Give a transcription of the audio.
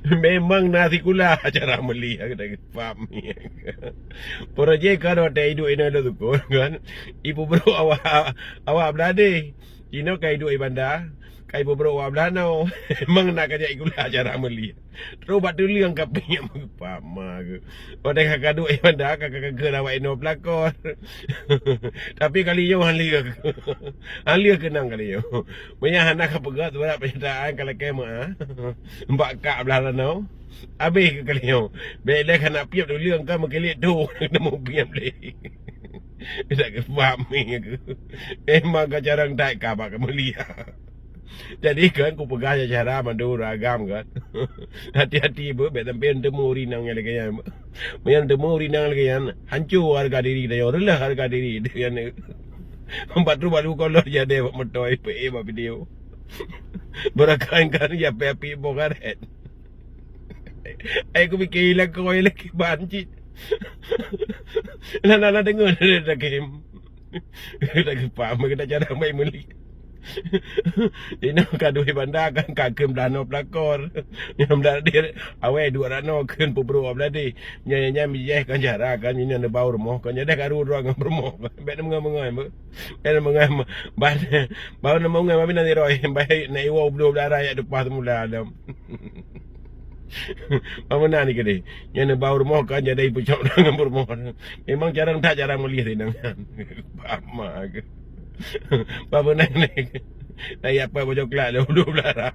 Memang nasi kula cara melihat kita faham ni. Projek kan ada hidup ini ada tu kan. Ibu bro awak berade. Ino kai hidup ibanda. Kai ibu bro awak belano. Memang nak kerja gula cara melihat. Terus buat dulu yang kapi yang faham ke. Orang kakak duk ibanda kakak awak ino pelakon. Tapi kali yo halia. Halia kenang kali yo. Banyak anak pegat berat penyataan kalau kema. Mbak kak belah no. Habis ke kali yo. Bila kan nak piap dulu yang kan makelit tu nak piap le. Tak ke faham ni ke. Memang kau jarang tak kabar kamu lihat. Jadi kan aku pegang cara mandu ragam kan. Hati-hati bu, betul betul temu rinang yang lagi yang, yang temu rinang lagi yang hancur harga diri dia, relah harga diri dia yang 4 baru kalau jadi motor IPA video. Berakan-kan ya pepi bokaret. Aku fikir lah kau lagi banci. Nana dengar ada game. Lagi paham kita cara main meli. Ini kado ibanda kan kagem dano pelakor. Yang berada awal 200 kan pebro berada. Nyanya mijeh kan cara kan ini ada bau rumah kan jadi karu ruang rumah. Bet mengai-mengai. Bet mengai. Bau nama mengai mami nanti roy. Baik na iwo belum darah ya depan mula adam. Mana ni kede? Yang bau rumah kan jadi pucuk dengan rumah. Memang jarang melihat ini. Pama ke. Bapa naik. Naik apa bocok kelak dah 12 darah.